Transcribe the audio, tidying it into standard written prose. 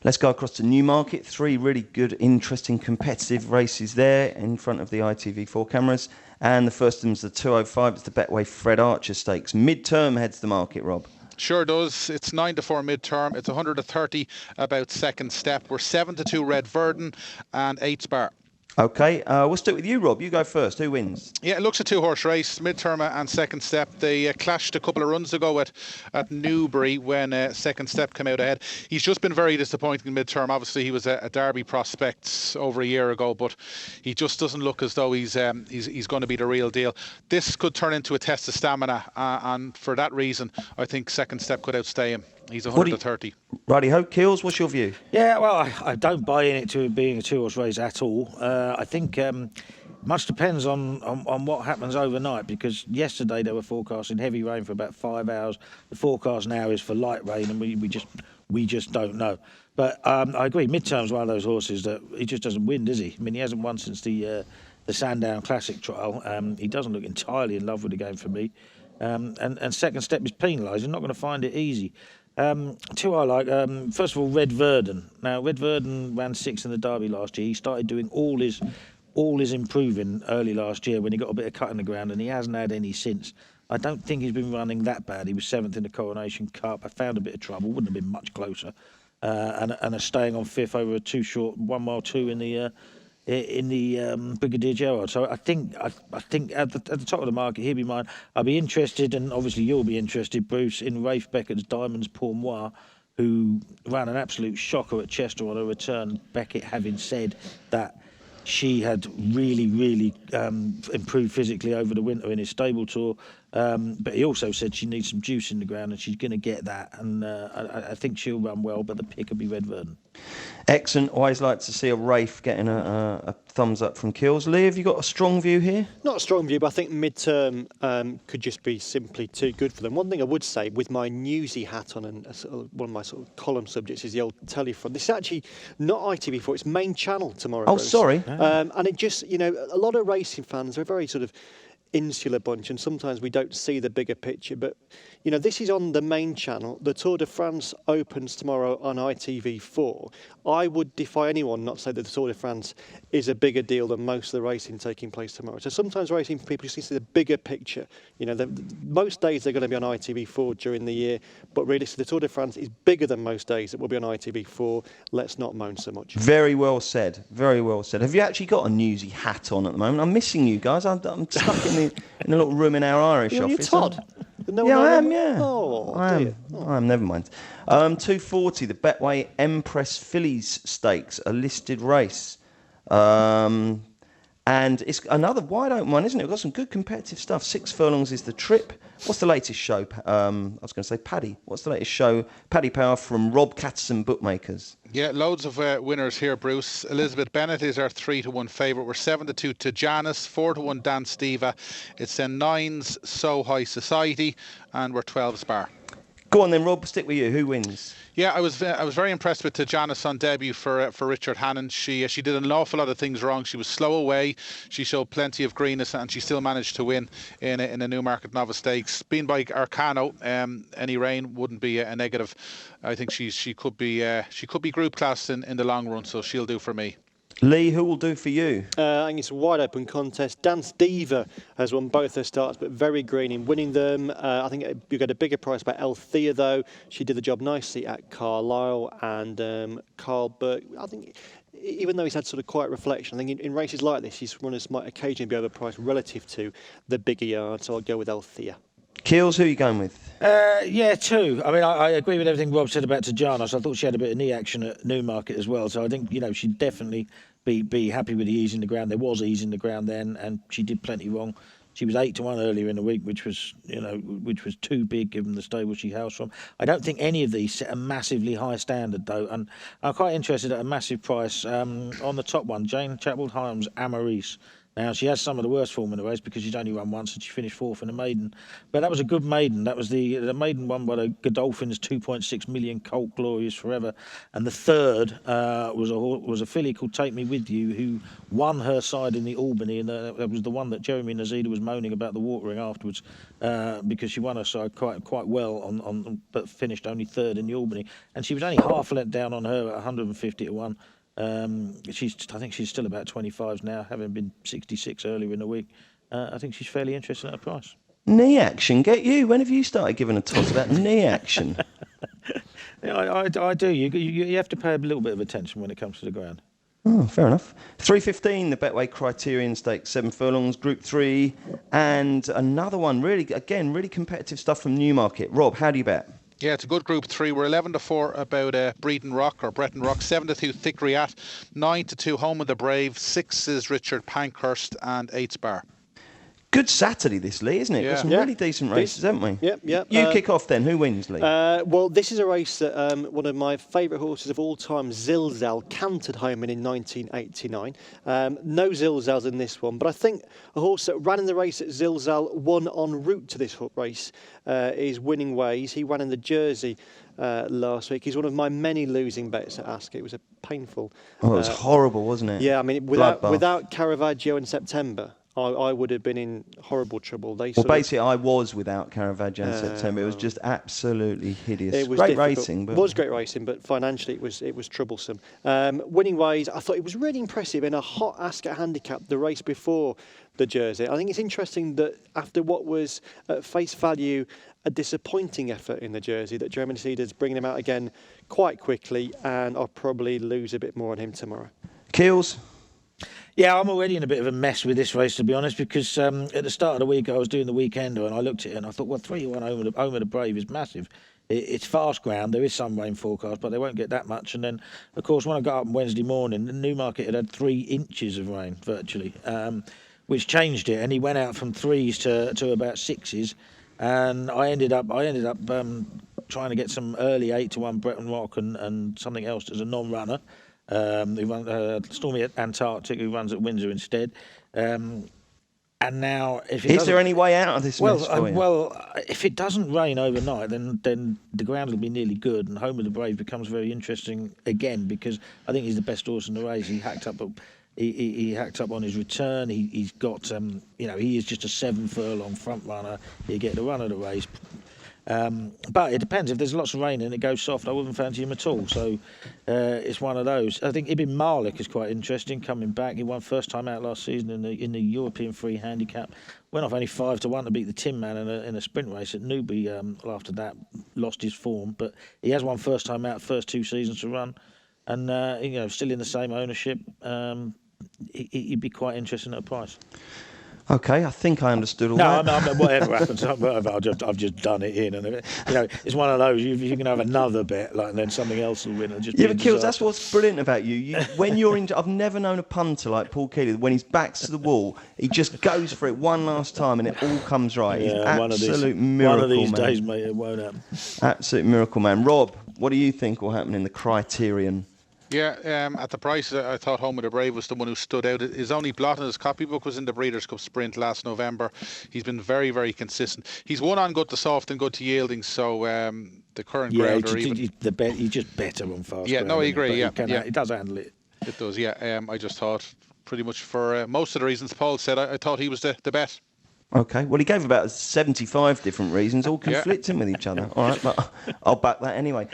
Let's go across to Newmarket. 3 really good, interesting, competitive races there in front of the ITV4 cameras. And the first of them's the 205. It's the Betway Fred Archer Stakes. Midterm heads the market, Rob. Sure does. It's 9-4 midterm. It's 130 about second step. We're 7-2 Red Verdon and 8 Spar. Okay, we'll stick with you, Rob. You go first. Who wins? Yeah, it looks a 2-horse race, midterm and second step. They clashed a couple of runs ago at Newbury when second step came out ahead. He's just been very disappointing in midterm. Obviously, he was a Derby prospect over a year ago, but he just doesn't look as though he's going to be the real deal. This could turn into a test of stamina, and for that reason, I think second step could outstay him. He's 130. Righty-ho. Keels, what's your view? Yeah, well, I don't buy in it to being a 2-horse race at all. I think much depends on what happens overnight, because yesterday they were forecasting heavy rain for about 5 hours. The forecast now is for light rain, and we just don't know. But I agree, Midterm's one of those horses that he just doesn't win, does he? I mean, he hasn't won since the Sandown Classic trial. He doesn't look entirely in love with the game for me. And second step is penalised. You're not going to find it easy. 2 I like. First of all, Red Verdon. Now, Red Verdon ran 6th in the Derby last year. He started doing all his improving early last year when he got a bit of cut in the ground, and he hasn't had any since. I don't think he's been running that bad. He was 7th in the Coronation Cup. I found a bit of trouble. Wouldn't have been much closer. And a staying on 5th over a 2 short 1 mile 2 in the Brigadier Gerard. So I think at the top of the market, he'll be mine. I'll be interested, and obviously you'll be interested, Bruce, in Rafe Beckett's Diamonds Pour Moi, who ran an absolute shocker at Chester on her return. Beckett having said that she had really improved physically over the winter in his stable tour. But he also said she needs some juice in the ground, and she's going to get that. And I think she'll run well, but the pick will be Red Verdon. Excellent. Always like to see a Rafe getting a thumbs up from Kills. Lee, have you got a strong view here? Not a strong view, but I think midterm could just be simply too good for them. One thing I would say, with my newsy hat on, and one of my sort of column subjects is the old telly front. This is actually not ITV4, it's main channel tomorrow. Oh, Bruce. sorry. And it just, a lot of racing fans are a very sort of insular bunch, and sometimes we don't see the bigger picture. But this is on the main channel. The Tour de France opens tomorrow on ITV4. I would defy anyone not to say that the Tour de France is a bigger deal than most of the racing taking place tomorrow. So sometimes racing people just need to see the bigger picture. Most days they're going to be on ITV4 during the year, but really the Tour de France is bigger than most days that will be on ITV4. Let's not moan so much. Very well said. Very well said. Have you actually got a newsy hat on at the moment? I'm missing you guys. I'm stuck in a little room in our Irish office. You're Todd. No, yeah, I am, yeah. Oh, I am, never mind. 240, the Betway Empress Fillies Stakes, a listed race. And it's another wide open one, isn't it? We've got some good competitive stuff. 6 furlongs is the trip. What's the latest show? I was going to say Paddy. What's the latest show? Paddy Power from Rob Catterson Bookmakers. Yeah, loads of winners here, Bruce. Elizabeth Bennett is our 3-1 favourite. We're 7-2 to Janice, 4-1 Dan Steva. It's then 9's So High Society, and we're 12 Spar. Go on then, Rob. Stick with you. Who wins? Yeah, I was very impressed with Janice on debut for Richard Hannon. She did an awful lot of things wrong. She was slow away. She showed plenty of greenness, and she still managed to win in a Newmarket Novice Stakes. Being by Arcano, any rain wouldn't be a negative. I think she could be group class in the long run, so she'll do for me. Lee, who will do for you? I think it's a wide open contest. Dan Steva has won both her starts, but very green in winning them. I think you get a bigger price by Althea, though. She did the job nicely at Carlisle, and Carl Burke, I think, even though he's had sort of quiet reflection, I think in races like this, his runners might occasionally be overpriced relative to the bigger yard, so I'll go with Althea. Keels, who are you going with? Yeah, 2. I mean, I agree with everything Rob said about Tajanos. I thought she had a bit of knee action at Newmarket as well. So I think, she'd definitely be happy with the ease in the ground. There was ease in the ground then, and she did plenty wrong. She was 8-1 earlier in the week, which was too big given the stable she hails from. I don't think any of these set a massively high standard, though. And I'm quite interested at a massive price on the top one, Jane Chatwood-Hyams Amaris. Now, she has some of the worst form in the race because she's only run once and she finished 4th in the maiden. But that was a good maiden. That was the maiden won by the Godolphin's 2.6 million Colt Glorious Forever. And the third was a filly called Take Me With You, who won her side in the Albany. And that was the one that Jeremy Nazida was moaning about the watering afterwards because she won her side quite well, but finished only 3rd in the Albany. And she was only half a length down on her at 150 to 1. I think she's still about 25s now, having been 66 earlier in the week. I think she's fairly interesting at a price. Knee action, get you. When have you started giving a toss about knee action? Yeah, I do. You have to pay a little bit of attention when it comes to the ground. Oh, fair enough. 3:15, the Betway Criterion Stakes, 7 furlongs, Group 3, and another one. Really competitive stuff from Newmarket. Rob, how do you bet? Yeah, it's a good Group 3. We're 11-4 about Breton Rock, 7-2 Thick-Riat, 9-2 Home of the Brave, 6 is Richard Pankhurst, and 8's Bar. Good Saturday this, Lee, isn't it? Yeah. Got some really decent races, haven't we? Yep. You kick off then. Who wins, Lee? Well, this is a race that one of my favourite horses of all time, Zilzal, cantered home in 1989. No Zilzals in this one, but I think a horse that ran in the race at Zilzal won en route to this race is Winning Ways. He ran in the Jersey last week. He's one of my many losing bets at Ascot. It was a painful... it was horrible, wasn't it? Yeah, I mean, without Caravaggio in September, I would have been in horrible trouble. Basically, I was without Caravaggio in September. It was just absolutely hideous. It was great difficult. racing, but it was great racing, but financially it was troublesome. Winning Ways, I thought it was really impressive in a hot Ascot handicap the race before the Jersey. I think it's interesting that after what was at face value a disappointing effort in the Jersey, that Jeremy Seeders bringing him out again quite quickly, and I'll probably lose a bit more on him tomorrow. Keels. Yeah, I'm already in a bit of a mess with this race, to be honest, because at the start of the week I was doing the Weekender and I looked at it and I thought, well, 3-1 Home of the Brave is massive. It's fast ground. There is some rain forecast, but they won't get that much. And then, of course, when I got up on Wednesday morning, the Newmarket had 3 inches of rain, virtually, which changed it. And he went out from 3s to about 6s. And I ended up trying to get some early 8-1 Breton Rock and something else as a non-runner. Who runs Stormy Antarctic, who runs at Windsor instead. And now, is there any way out of this mess for you? Well, if it doesn't rain overnight, then the ground will be nearly good, and Home of the Brave becomes very interesting again because I think he's the best horse in the race. He hacked up. He hacked up on his return. He's got, he is just a 7 furlong front runner. He'll get the run of the race. But it depends. If there's lots of rain and it goes soft, I wouldn't fancy him at all. So it's one of those. I think Ibn Malik is quite interesting coming back. He won first time out last season in the European Free Handicap. Went off only 5-1 to beat the Tin Man in a sprint race at Newbury. After that, lost his form, but he has won first time out, first 2 seasons to run, and still in the same ownership. He'd be quite interesting at a price. Okay, I think I understood all that. No, whatever happens, I've just done it in, and it's one of those. You can have another bet, and then something else will win. But Kills, that's what's brilliant about you. When you're in, I've never known a punter like Paul Keeley. When his back's to the wall, he just goes for it one last time, and it all comes right. He's an absolute miracle, one of these man. days, mate, it won't happen. Absolute miracle, man. Rob, what do you think will happen in the Criterion? Yeah, at the price, I thought Home of the Brave was the one who stood out. His only blot in his copybook was in the Breeders' Cup Sprint last November. He's been very, very consistent. He's won on good to soft and good to yielding, so the current ground are even... He's just better on fast ground. No, I agree, He does handle it. It does, yeah. I just thought, pretty much for most of the reasons Paul said, I thought he was the bet. Okay, well, he gave about 75 different reasons, all conflicting with each other. All right, but I'll back that anyway.